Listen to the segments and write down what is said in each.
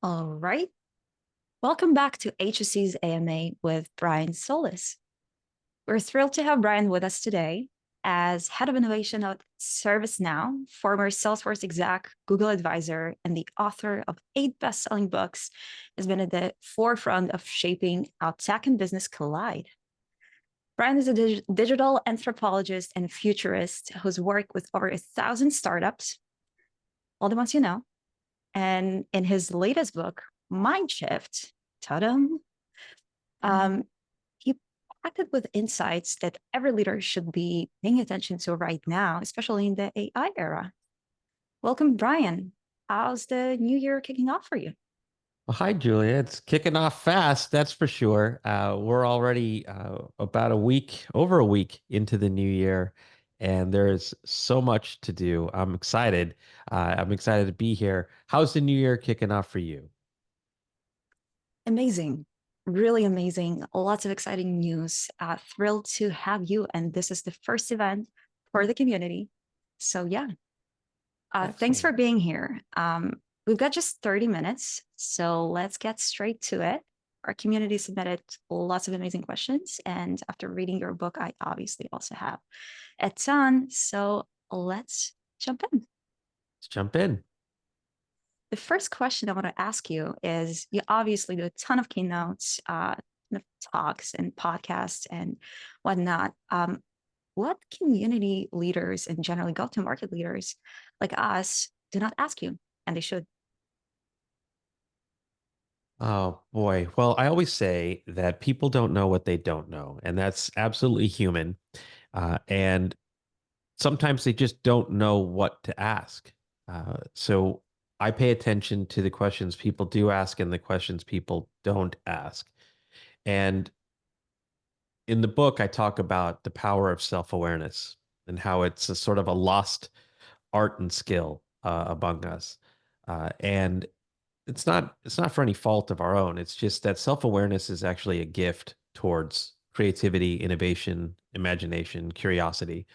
All right. Welcome back to HSC's AMA with Brian Solis. We're thrilled to have Brian with us today as head of innovation at ServiceNow, former Salesforce exec, Google advisor, and the author of 8 best-selling books, has been at the forefront of shaping how tech and business collide. Brian is a digital anthropologist and futurist who's worked with over 1,000 startups, all the ones you know. And in his latest book, Mind Shift, ta-dum, um, he packed it with insights that every leader should be paying attention to right now, especially in the AI era. Welcome, Brian. How's the new year kicking off for you? Well, hi, Julia. It's kicking off fast, that's for sure. We're already about over a week into the new year, and there's so much to do. I'm excited. I'm excited to be here. How's the new year kicking off for you? Amazing. Really amazing. Lots of exciting news. Thrilled to have you. And this is the first event for the community. So, yeah, thanks for Excellent. being here. We've got just 30 minutes, so let's get straight to it. Our community submitted lots of amazing questions, and after reading your book, I obviously also have a ton. So let's jump in. Let's jump in. The first question I want to ask you is you obviously do a ton of keynotes, talks, and podcasts and whatnot. What community leaders and generally go to market leaders like us do not ask you, and they should? Oh boy. Well, I always say that people don't know what they don't know, and that's absolutely human. And sometimes they just don't know what to ask. So I pay attention to the questions people do ask and the questions people don't ask. And in the book, I talk about the power of self-awareness and how it's a sort of a lost art and skill among us. And it's not for any fault of our own. It's just that self-awareness is actually a gift towards creativity, innovation, imagination, curiosity.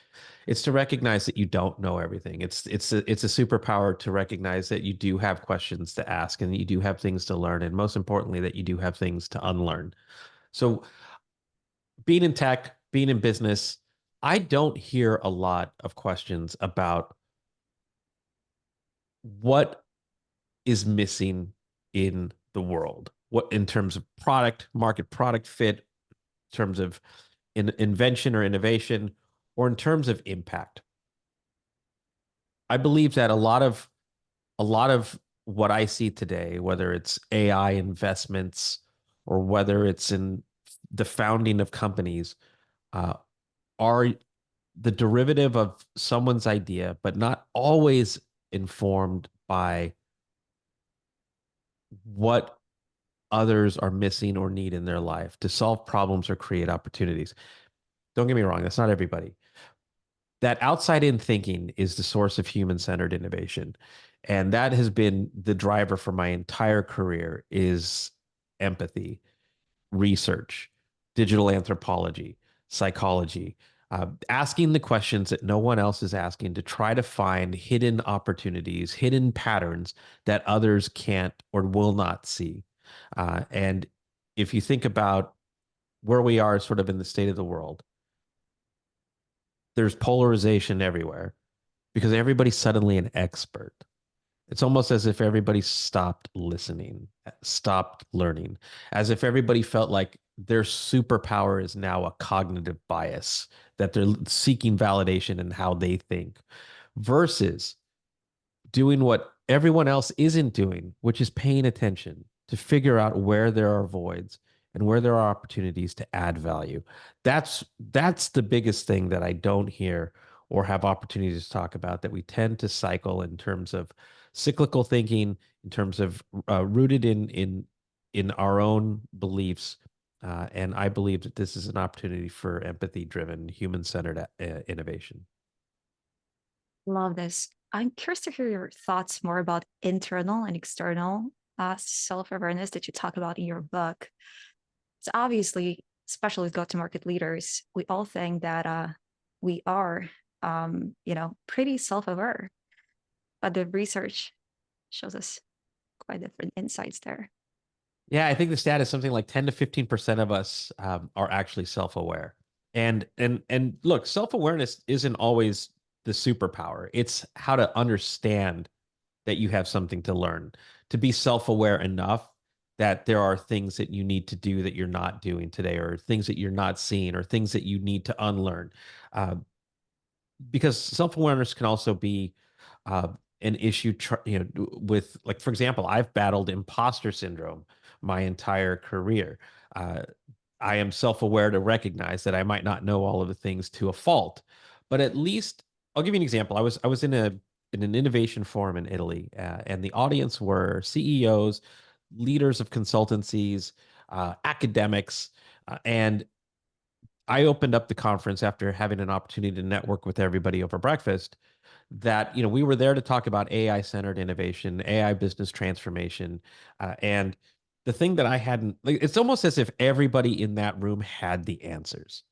It's to recognize that you don't know everything. It's a superpower to recognize that you do have questions to ask and that you do have things to learn, and most importantly, that you do have things to unlearn. So being in tech, being in business, I don't hear a lot of questions about what is missing in the world. What in terms of product fit, in terms of invention or innovation, or in terms of impact. I believe that a lot of what I see today, whether it's AI investments or whether it's in the founding of companies, uh, are the derivative of someone's idea, but not always informed by what others are missing or need in their life to solve problems or create opportunities. Don't get me wrong, that's not everybody. That outside in thinking is the source of human centered innovation. And that has been the driver for my entire career is empathy, research, digital anthropology, psychology, asking the questions that no one else is asking to try to find hidden opportunities, hidden patterns that others can't or will not see. And if you think about where we are sort of in the state of the world, there's polarization everywhere because everybody's suddenly an expert. It's almost as if everybody stopped listening, stopped learning, as if everybody felt like their superpower is now a cognitive bias, that they're seeking validation in how they think, versus doing what everyone else isn't doing, which is paying attention to figure out where there are voids and where there are opportunities to add value. That's the biggest thing that I don't hear or have opportunities to talk about, that we tend to cycle in terms of cyclical thinking, in terms of rooted in our own beliefs. And I believe that this is an opportunity for empathy-driven, human-centered innovation. Love this. I'm curious to hear your thoughts more about internal and external self awareness that you talk about in your book. So, obviously, especially with go to market leaders, we all think that we are, pretty self aware, but the research shows us quite different insights there. Yeah, I think the stat is something like 10 to 15% of us are actually self-aware. And look, self-awareness isn't always the superpower. It's how to understand that you have something to learn, to be self-aware enough that there are things that you need to do that you're not doing today, or things that you're not seeing, or things that you need to unlearn. Uh, because self-awareness can also be uh, an issue, with, like, for example, I've battled imposter syndrome my entire career. uh, I am self-aware to recognize that I might not know all of the things to a fault, but at least I'll give you an example. I was in an innovation forum in Italy, and the audience were CEOs, leaders of consultancies, academics, and I opened up the conference after having an opportunity to network with everybody over breakfast, that we were there to talk about AI centered innovation, AI business transformation, and the thing that I hadn't, like, it's almost as if everybody in that room had the answers.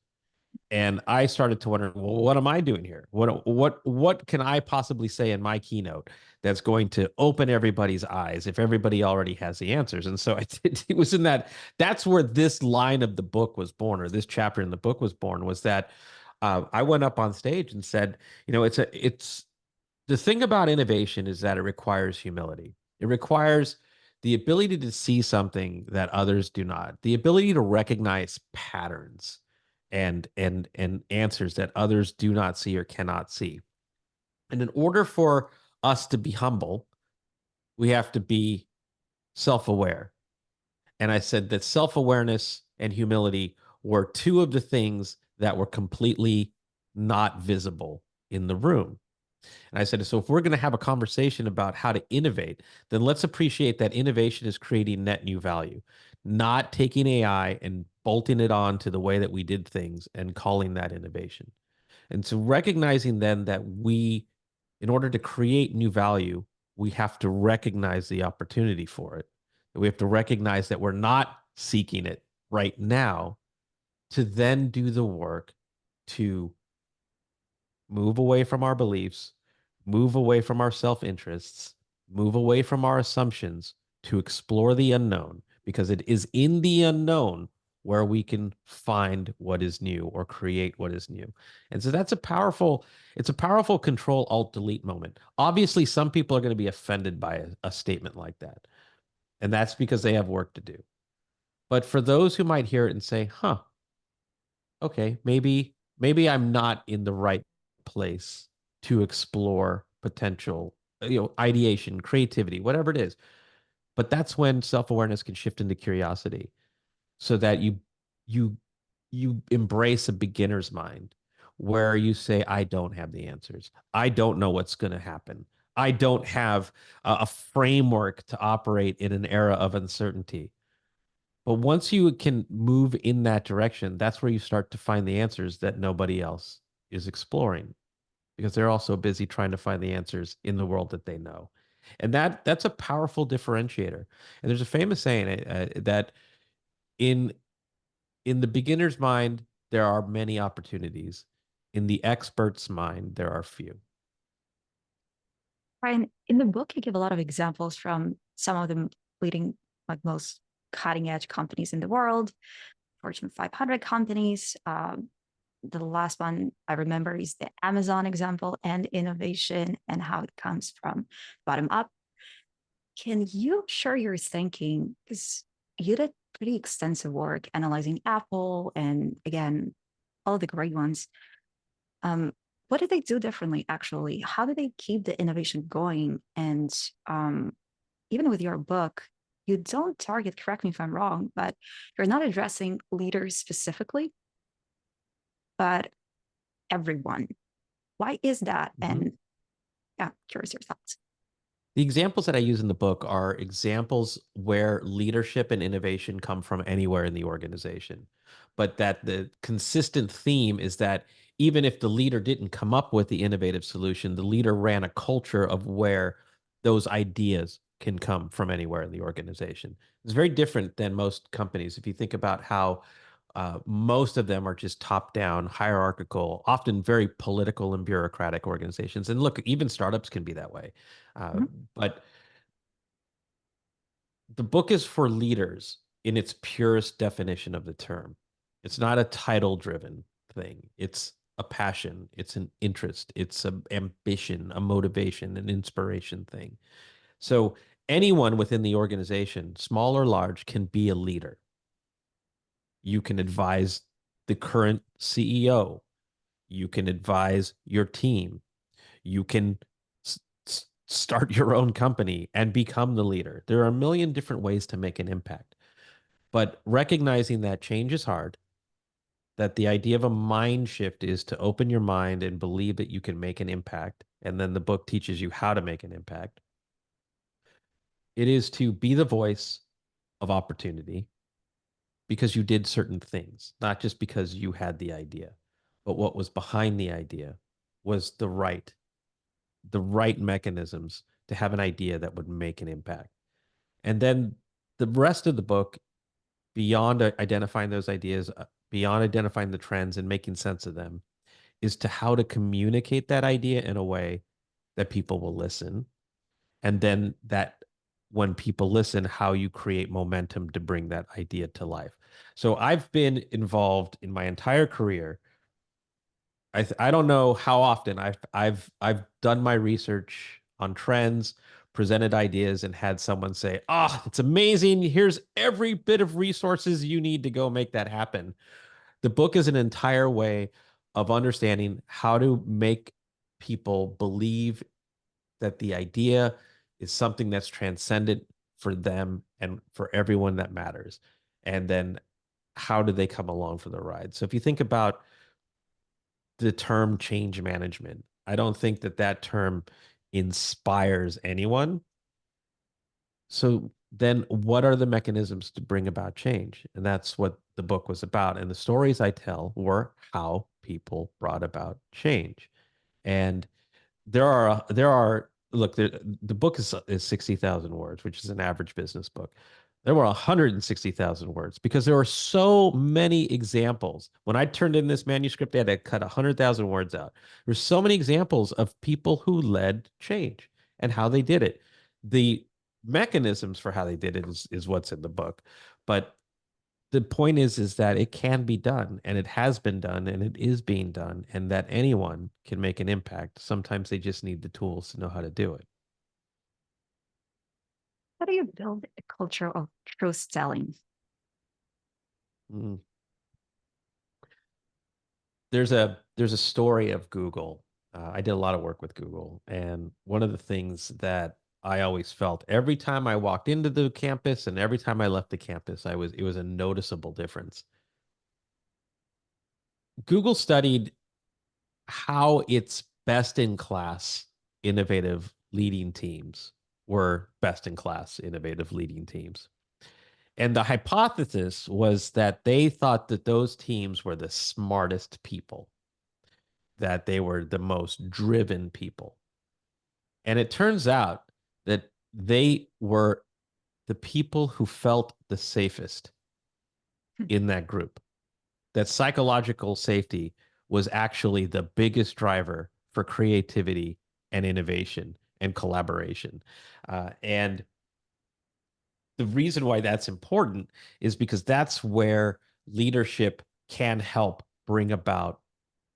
And I started to wonder, well, what am I doing here? What can I possibly say in my keynote that's going to open everybody's eyes if everybody already has the answers? And so it was in that, that's where this line of the book was born, or this chapter in the book was born, was that I went up on stage and said, it's the thing about innovation is that it requires humility. It requires the ability to see something that others do not, the ability to recognize patterns and answers that others do not see or cannot see. And in order for us to be humble, we have to be self-aware. And I said that self-awareness and humility were two of the things that were completely not visible in the room. And I said, so if we're going to have a conversation about how to innovate, then let's appreciate that innovation is creating net new value, not taking AI and bolting it on to the way that we did things and calling that innovation. And so recognizing then that in order to create new value, we have to recognize the opportunity for it. We have to recognize that we're not seeking it right now, to then do the work to move away from our beliefs, move away from our self interests, move away from our assumptions to explore the unknown, because it is in the unknown where we can find what is new or create what is new. And so it's a powerful control alt delete moment. Obviously, some people are going to be offended by a statement like that. And that's because they have work to do. But for those who might hear it and say, huh, okay, maybe I'm not in the right place to explore potential, ideation, creativity, whatever it is. But that's when self-awareness can shift into curiosity, so that you you embrace a beginner's mind, where you say, I don't have the answers. I don't know what's going to happen. I don't have a framework to operate in an era of uncertainty. But once you can move in that direction, that's where you start to find the answers that nobody else is exploring, because they're also busy trying to find the answers in the world that they know. And that's a powerful differentiator. And there's a famous saying, that in in the beginner's mind there are many opportunities. In the expert's mind there are few. Brian, in the book, you give a lot of examples from some of the leading, like most cutting edge companies in the world, Fortune 500 companies. The last one I remember is the Amazon example, and innovation and how it comes from bottom up. Can you share your thinking? Because you did pretty extensive work analyzing Apple and, again, all the great ones. Um, what did they do differently, actually? How do they keep the innovation going? And um, even with your book, you don't target, correct me if I'm wrong, but you're not addressing leaders specifically, but everyone. Why is that? Mhm. And yeah, curious your thoughts. The examples that I use in the book are examples where leadership and innovation come from anywhere in the organization, but that the consistent theme is that even if the leader didn't come up with the innovative solution, the leader ran a culture of where those ideas can come from anywhere in the organization. It's very different than most companies. If you think about how most of them are just top down, hierarchical, often very political and bureaucratic organizations. And look, even startups can be that way. Uh, Mhm. but The book is for leaders in its purest definition of the term. It's not a title driven thing. It's a passion, it's an interest, it's an ambition, a motivation, an inspiration thing. So anyone within the organization, small or large, can be a leader. You can advise the current CEO. You can advise your team. You can start your own company and become the leader. There are a million different ways to make an impact. But recognizing that change is hard, that the idea of a mind shift is to open your mind and believe that you can make an impact. And then the book teaches you how to make an impact. It is to be the voice of opportunity because you did certain things, not just because you had the idea, but what was behind the idea was the right mechanisms to have an idea that would make an impact. And then the rest of the book, beyond identifying those ideas, beyond identifying the trends and making sense of them, is to how to communicate that idea in a way that people will listen. And then that when people listen, how you create momentum to bring that idea to life. So I've been involved in my entire career. I don't know how often I've done my research on trends, presented ideas, and had someone say, "Ah, oh, it's amazing. Here's every bit of resources you need to go make that happen." The book is an entire way of understanding how to make people believe that the idea is something that's transcendent for them and for everyone that matters. And then how do they come along for the ride? So if you think about the term change management, I don't think that that term inspires anyone. So then what are the mechanisms to bring about change? And that's what the book was about. And the stories I tell were how people brought about change. And there are look, the book is 60,000 words, which is an average business book. There were 160,000 words because there were so many examples. When I turned in this manuscript, I had to cut 100,000 words out. There's so many examples of people who led change and how they did it. The mechanisms for how they did it is what's in the book. But the point is that it can be done and it has been done and it is being done and that anyone can make an impact. Sometimes they just need the tools to know how to do it. How do you build a culture of truth telling? Mm. There's a story of Google. I did a lot of work with Google, and one of the things that I always felt every time I walked into the campus and every time I left the campus, it was a noticeable difference. Google studied how its best in class innovative leading teams were best in class innovative leading teams. And the hypothesis was that they thought that those teams were the smartest people, that they were the most driven people. And it turns out that they were the people who felt the safest in that group, that psychological safety was actually the biggest driver for creativity and innovation and collaboration. And the reason why that's important is because that's where leadership can help bring about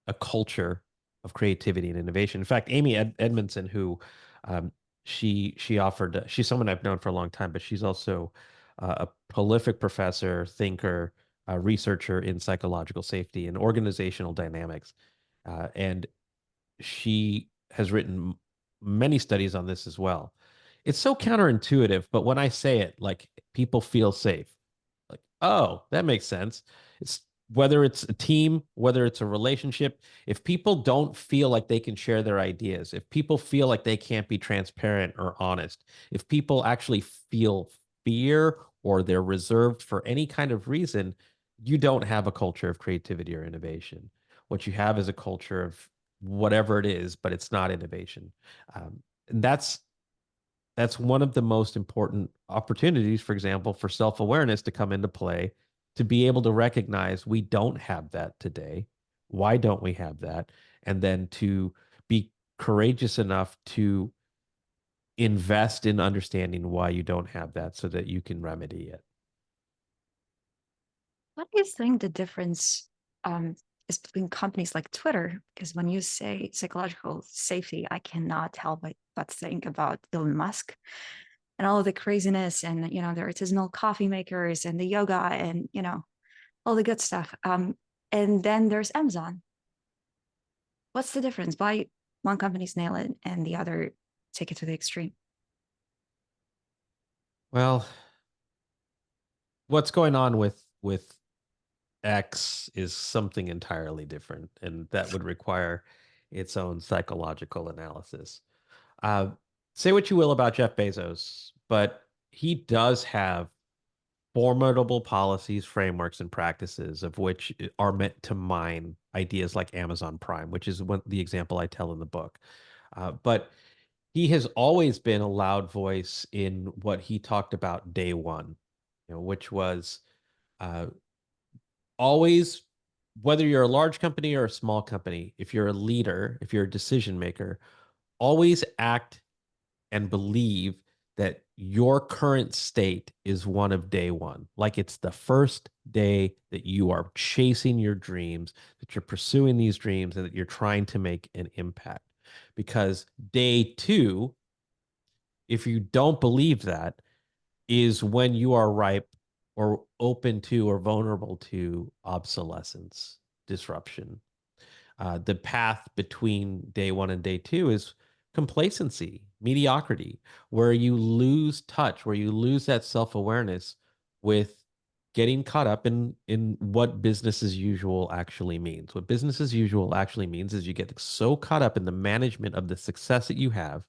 a culture of creativity and innovation. In fact, Amy Edmondson, who um, she offered, she's someone I've known for a long time, but she's also a prolific professor, thinker, researcher in psychological safety and organizational dynamics, and she has written many studies on this as well. It's so counterintuitive, but when I say it, like people feel safe. Like, oh, that makes sense. It's whether it's a team, whether it's a relationship, if people don't feel like they can share their ideas, if people feel like they can't be transparent or honest, if people actually feel fear or they're reserved for any kind of reason, you don't have a culture of creativity or innovation. What you have is a culture of whatever it is, but it's not innovation. And that's one of the most important opportunities, for example, for self-awareness to come into play, to be able to recognize we don't have that today. Why don't we have that? And then to be courageous enough to invest in understanding why you don't have that so that you can remedy it. What do you think the difference um, is between companies like Twitter? Because when you say psychological safety, I cannot help but think about Elon Musk and all of the craziness and the artisanal coffee makers and the yoga and all the good stuff. And then there's Amazon. What's the difference? Why one company's nail it and the other take it to the extreme? Well, what's going on with X is something entirely different, and that would require its own psychological analysis. Uh, Say what you will about Jeff Bezos, but he does have formidable policies, frameworks, and practices of which are meant to mine ideas like Amazon Prime, which is the example I tell in the book. But he has always been a loud voice in what he talked about day one, which was uh, always, whether you're a large company or a small company, if you're a leader, if you're a decision maker, always act and believe that your current state is one of day one. Like it's the first day that you are chasing your dreams, that you're pursuing these dreams, and that you're trying to make an impact. Because day two, if you don't believe that, is when you are ripe or open to or vulnerable to obsolescence, disruption. The path between day one and day two is complacency, mediocrity, where you lose touch, where you lose that self-awareness with getting caught up in what business as usual actually means. What business as usual actually means is you get so caught up in the management of the success that you have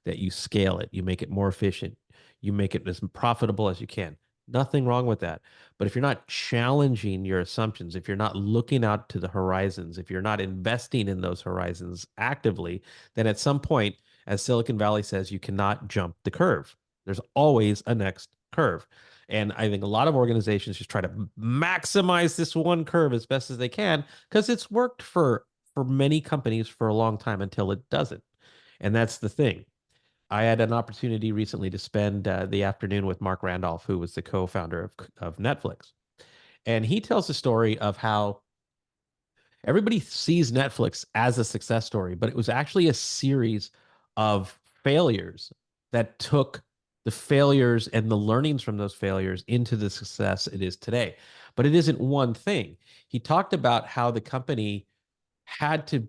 that you scale it, you make it more efficient, you make it as profitable as you can. Nothing wrong with that. But if you're not challenging your assumptions, if you're not looking out to the horizons, if you're not investing in those horizons actively, then at some point, as Silicon Valley says, you cannot jump the curve. There's always a next curve. And I think a lot of organizations just try to maximize this one curve as best as they can because it's worked for many companies for a long time until it doesn't. And that's the thing. I had an opportunity recently to spend the afternoon with Mark Randolph, who was the co-founder of Netflix. And he tells the story of how everybody sees Netflix as a success story, but it was actually a series of failures that took the failures and the learnings from those failures into the success it is today. But it isn't one thing. He talked about how the company had to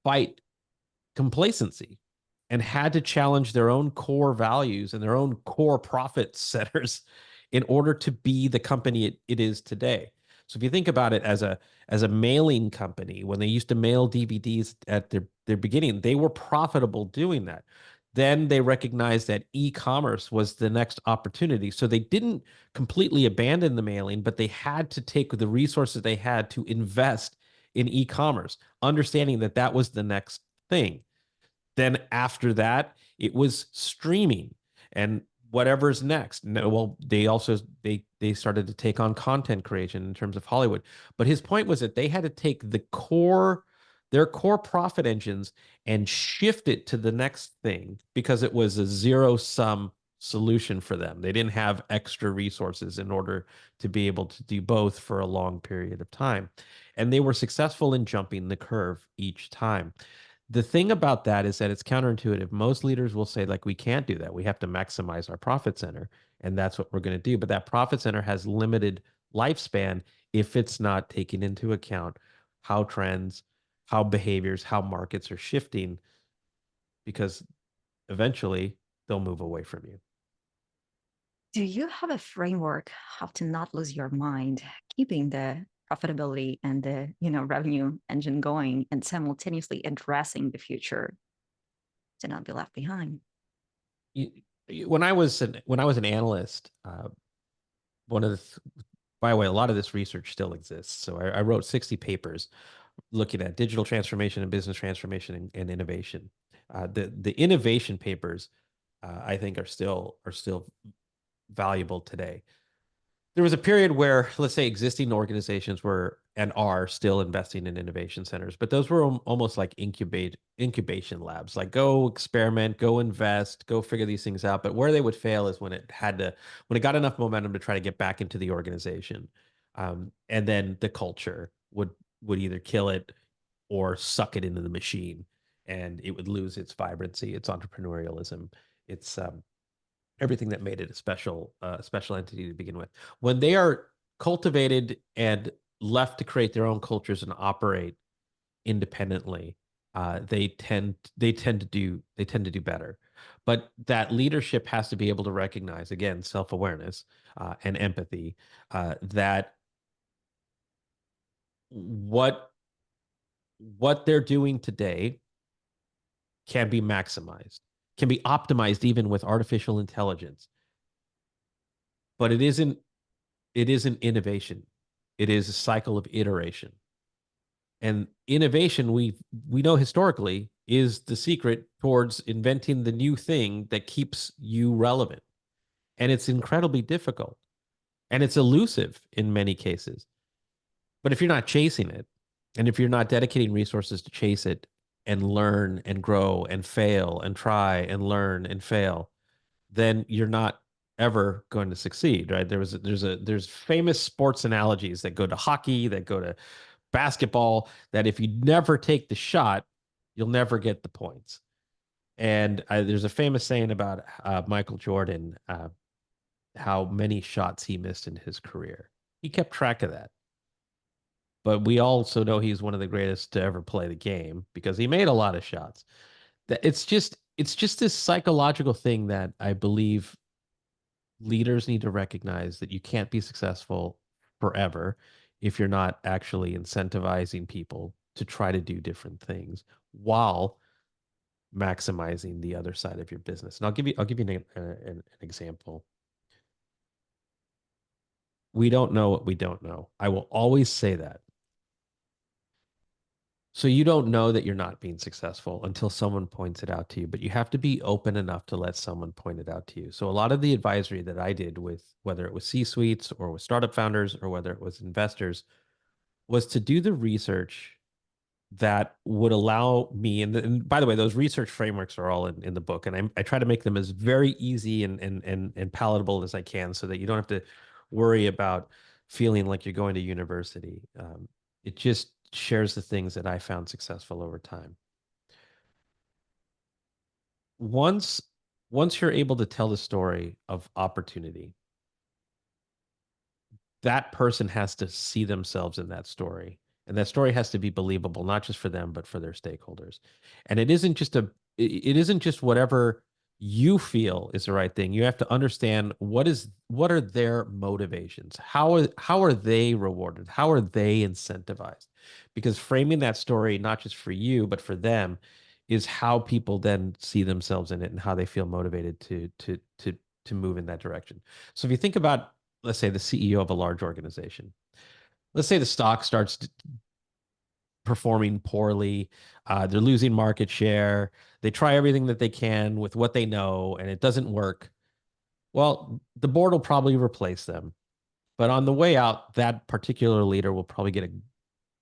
fight complacency and had to challenge their own core values and their own core profit centers in order to be the company it is today. So if you think about it as a mailing company, when they used to mail DVDs at their beginning, they were profitable doing that. Then they recognized that e-commerce was the next opportunity. So they didn't completely abandon the mailing, but they had to take the resources they had to invest in e-commerce, understanding that that was the next thing. Then after that, it was streaming and whatever's next. No, well, they started to take on content creation in terms of Hollywood. But his point was that they had to take their core profit engines and shift it to the next thing because it was a zero sum solution for them. They didn't have extra resources in order to be able to do both for a long period of time. And they were successful in jumping the curve each time. The thing about that is that it's counterintuitive. Most leaders will say, like, we can't do that. We have to maximize our profit center, and that's what we're going to do. But that profit center has limited lifespan if it's not taking into account how trends, how behaviors, how markets are shifting, because eventually they'll move away from you. Do you have a framework how to not lose your mind, keeping the profitability and the revenue engine going and simultaneously addressing the future to not be left behind? You, when I was an analyst, one of the by the way, a lot of this research still exists. So I wrote 60 papers looking at digital transformation and business transformation and innovation. The innovation papers, I think, are still valuable today. There was a period where, let's say, existing organizations were and are still investing in innovation centers, but those were almost like incubation labs. Like, go experiment, go invest, go figure these things out. But where they would fail is when it got enough momentum to try to get back into the organization, and then the culture would either kill it or suck it into the machine, and it would lose its vibrancy, its entrepreneurialism, its everything that made it a special entity to begin with. When they are cultivated and left to create their own cultures and operate independently, they tend to do better. But that leadership has to be able to recognize, again, self-awareness and empathy, that what they're doing today can be maximized, can be optimized even with artificial intelligence. But it isn't innovation. It is a cycle of iteration. And innovation, we know historically, is the secret towards inventing the new thing that keeps you relevant. And it's incredibly difficult. And it's elusive in many cases. But if you're not chasing it, and if you're not dedicating resources to chase it and learn and grow and fail and try and learn and fail, then you're not ever going to succeed, right? There's famous sports analogies that go to hockey, that go to basketball, that if you never take the shot, you'll never get the points. And there's a famous saying about Michael Jordan, how many shots he missed in his career. He kept track of that. But we also know he's one of the greatest to ever play the game because he made a lot of shots. That it's just this psychological thing that I believe leaders need to recognize, that you can't be successful forever if you're not actually incentivizing people to try to do different things while maximizing the other side of your business. And I'll give you an example. We don't know what we don't know. I will always say that. So you don't know that you're not being successful until someone points it out to you, but you have to be open enough to let someone point it out to you. So a lot of the advisory that I did, with whether it was C-suites or with startup founders or whether it was investors, was to do the research that would allow me, and by the way, those research frameworks are all in the book, and I try to make them as very easy and palatable as I can, so that you don't have to worry about feeling like you're going to university. It just shares the things that I found successful over time. Once once you're able to tell the story of opportunity, that person has to see themselves in that story. And that story has to be believable, not just for them, but for their stakeholders. And it isn't just whatever you feel is the right thing. You have to understand what are their motivations? How are they rewarded? How are they incentivized? Because framing that story, not just for you, but for them, is how people then see themselves in it and how they feel motivated to move in that direction. So if you think about, let's say, the CEO of a large organization. Let's say the stock starts performing poorly. They're losing market share. They try everything that they can with what they know, and it doesn't work. Well, the board will probably replace them. But on the way out, that particular leader will probably get a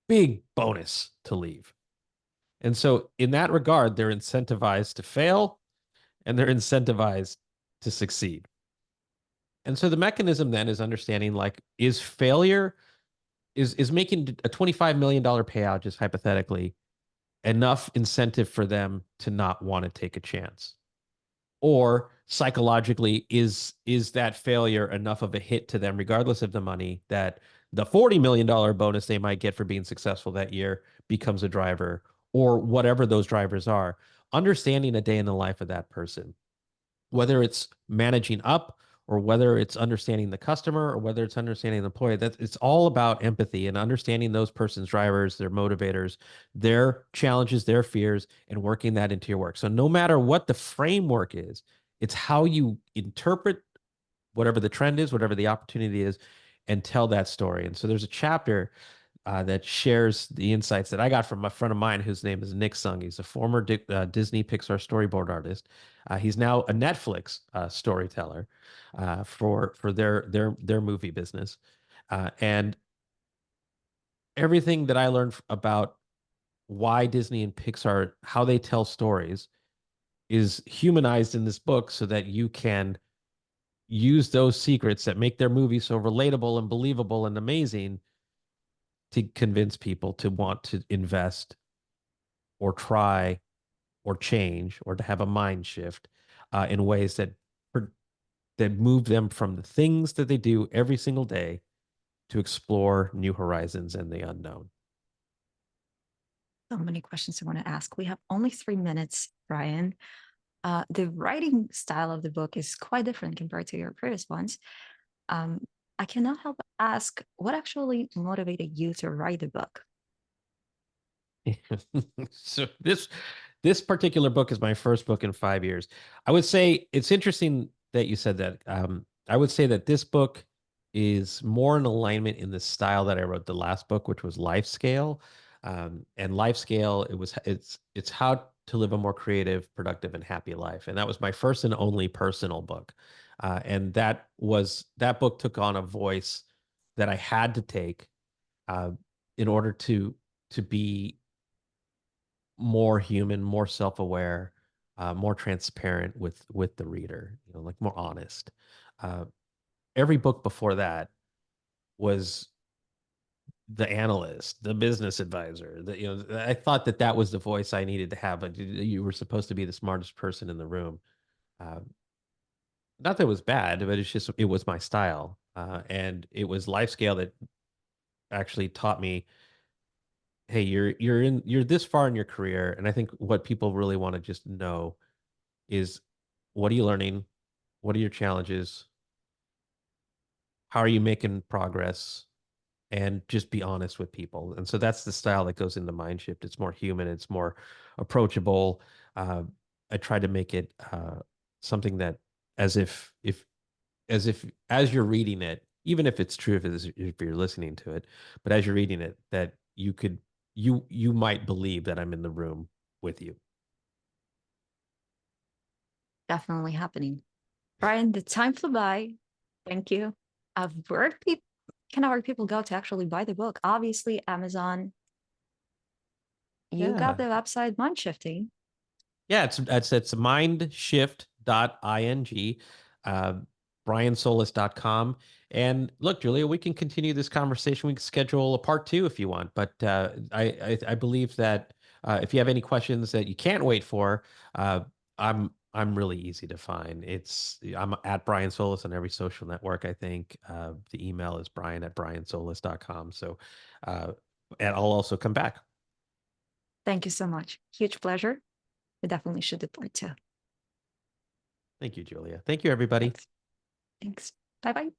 big bonus to leave. And so, in that regard, they're incentivized to fail and they're incentivized to succeed. And so the mechanism then is understanding, like, is failure, is making a $25 million payout, just hypothetically, enough incentive for them to not want to take a chance? Or psychologically, is that failure enough of a hit to them, regardless of the money, that the $40 million bonus they might get for being successful that year becomes a driver, or whatever those drivers are? Understanding a day in the life of that person, whether it's managing up or whether it's understanding the customer or whether it's understanding the employee, that it's all about empathy and understanding those person's drivers, their motivators, their challenges, their fears, and working that into your work. So no matter what the framework is, it's how you interpret whatever the trend is, whatever the opportunity is, and tell that story. And so there's a chapter that shares the insights that I got from a friend of mine whose name is Nick Sung. He's a former Disney Pixar storyboard artist. He's now a Netflix storyteller for their movie business, and everything that I learned about why Disney and Pixar, how they tell stories, is humanized in this book so that you can use those secrets that make their movies so relatable and believable and amazing to convince people to want to invest or try or change or to have a mind shift in ways that move them from the things that they do every single day to explore new horizons and the unknown. So many questions I want to ask. We have only 3 minutes, Brian. The writing style of the book is quite different compared to your previous ones. Um, I cannot help but ask what actually motivated you to write the book? So this particular book is my first book in 5 years. I would say it's interesting that you said that. I would say that this book is more in alignment in the style that I wrote the last book, which was Life Scale. And Life Scale, it's how to live a more creative, productive, and happy life. And that was my first and only personal book. And that book took on a voice that I had to take uh, in order to be more human, more self-aware, more transparent with the reader, like more honest. Uh, every book before that was the analyst, the business advisor. I thought that that was the voice I needed to have. But you were supposed to be the smartest person in the room. Uh, Not that it was bad, but it was my style, and it was Life Scale that actually taught me, hey, you're this far in your career, and I think what people really want to just know is, what are you learning? What are your challenges? How are you making progress? And just be honest with people. And so that's the style that goes into Mind Shift. It's more human. It's more approachable. Uh, I try to make it something that, as if as you're reading it, even if it's true if you're listening to it, but as you're reading it, that you might believe that I'm in the room with you. Definitely happening. Brian, the time flew by. Thank you. Where can our people go to actually buy the book? Obviously, Amazon. You got Yeah. the website Mind Shifting. Yeah, it's mindshift.ing, uh, briansolis.com. And look, Julia, we can continue this conversation. We can schedule a part two if you want. But I believe that if you have any questions that you can't wait for, I'm really easy to find. I'm at Brian Solis on every social network, I think. The email is brian@briansolis.com. So and I'll also come back. Thank you so much. Huge pleasure. We definitely should do part two. Thank you, Julia. Thank you, everybody. Thanks. Thanks. Bye bye.